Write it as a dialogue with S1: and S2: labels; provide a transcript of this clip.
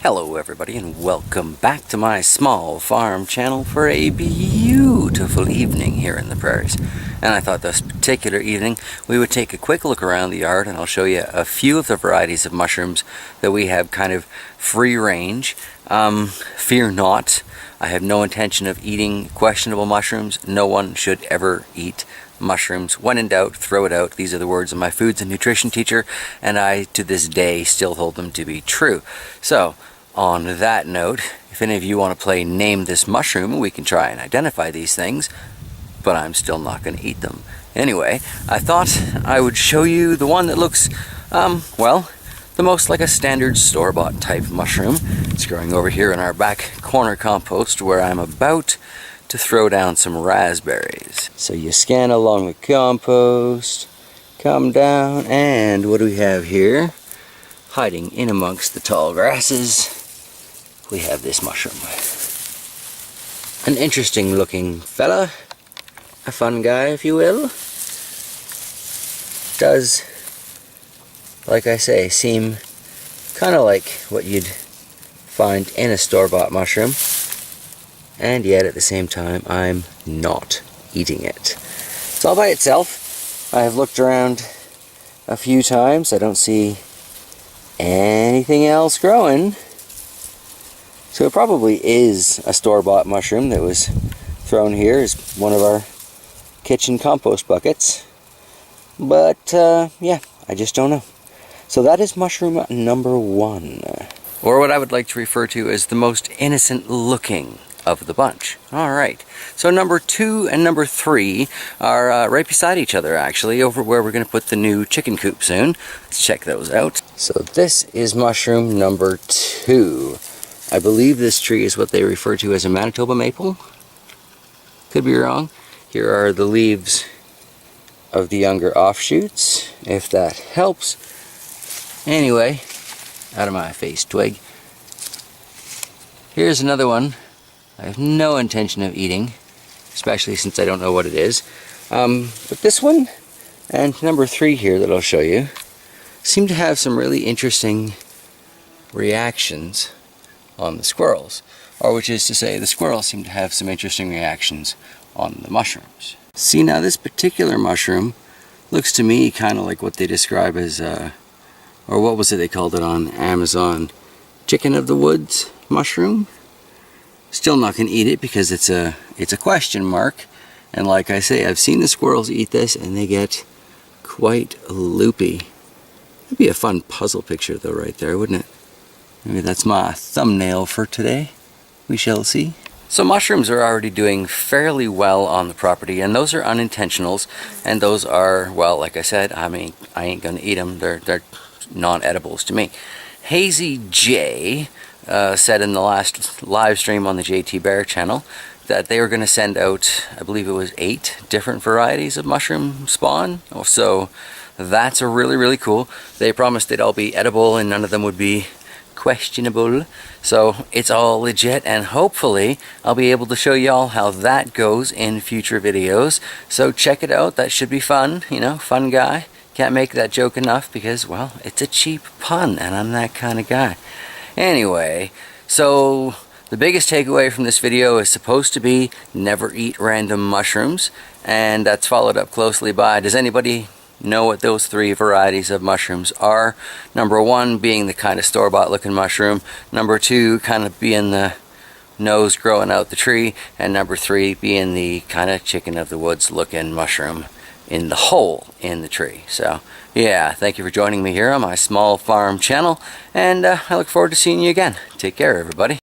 S1: Hello everybody and welcome back to my small farm channel for a beautiful evening here in the prairies. And I thought this particular evening we would take a quick look around the yard and I'll show you a few of the varieties of mushrooms that we have kind of free range. Fear not, I have no intention of eating questionable mushrooms. No one should ever eat mushrooms. When in doubt, throw it out. These are the words of my foods and nutrition teacher, and I to this day still hold them to be true. So on that note, if any of you want to play name this mushroom, we can try and identify these things, but I'm still not going to eat them. Anyway, I thought I would show you the one that looks, well, the most like a standard store-bought type mushroom. It's growing over here in our back corner compost where I'm about to throw down some raspberries. So you scan along the compost, come down, and what do we have here? Hiding in amongst the tall grasses, we have this mushroom. An interesting looking fella, a fun guy if you will. Does, like I say, seem kind of like what you'd find in a store-bought mushroom, and yet at the same time I'm not eating it. It's all by itself. I have looked around a few times, I don't see anything else growing. So it probably is a store-bought mushroom that was thrown here as one of our kitchen compost buckets. But yeah, I just don't know. So that is mushroom number one. Or what I would like to refer to as the most innocent looking of the bunch. Alright, so number 2 and number 3 are right beside each other actually, over where we're going to put the new chicken coop soon. Let's check those out. So this is mushroom number 2. I believe this tree is what they refer to as a Manitoba maple. Could be wrong. Here are the leaves of the younger offshoots, if that helps. Anyway, out of my face, twig. Here's another one I have no intention of eating, especially since I don't know what it is. But this one and number 3 here that I'll show you seem to have some really interesting reactions on the squirrels, or which is to say the squirrels seem to have some interesting reactions on the mushrooms. See, now this particular mushroom looks to me kind of like what they describe as or what was it they called it on Amazon, chicken of the woods mushroom. Still not going to eat it because it's a question mark, and like I say, I've seen the squirrels eat this and they get quite loopy. That'd be a fun puzzle picture though right there, wouldn't it? Maybe that's my thumbnail for today. We shall see. So mushrooms are already doing fairly well on the property, and those are unintentionals, and those are, well, like I said, I mean, I ain't gonna eat them. They're non-edibles to me. Hazy J said in the last live stream on the JT Bear channel that they were going to send out, I believe it was 8 different varieties of mushroom spawn. So that's a really cool. They promised they'd all be edible and none of them would be questionable. So it's all legit, and hopefully I'll be able to show y'all how that goes in future videos. So check it out. That should be fun. You know, fun guy. Can't make that joke enough because, well, it's a cheap pun and I'm that kind of guy. Anyway, so the biggest takeaway from this video is supposed to be never eat random mushrooms, and that's followed up closely by, does anybody know what those 3 varieties of mushrooms are? Number 1 being the kind of store-bought looking mushroom, number 2 kind of being the nose growing out the tree, and number 3 being the kind of chicken of the woods looking mushroom in the hole in the tree. So yeah, thank you for joining me here on my small farm channel, and I look forward to seeing you again. Take care everybody.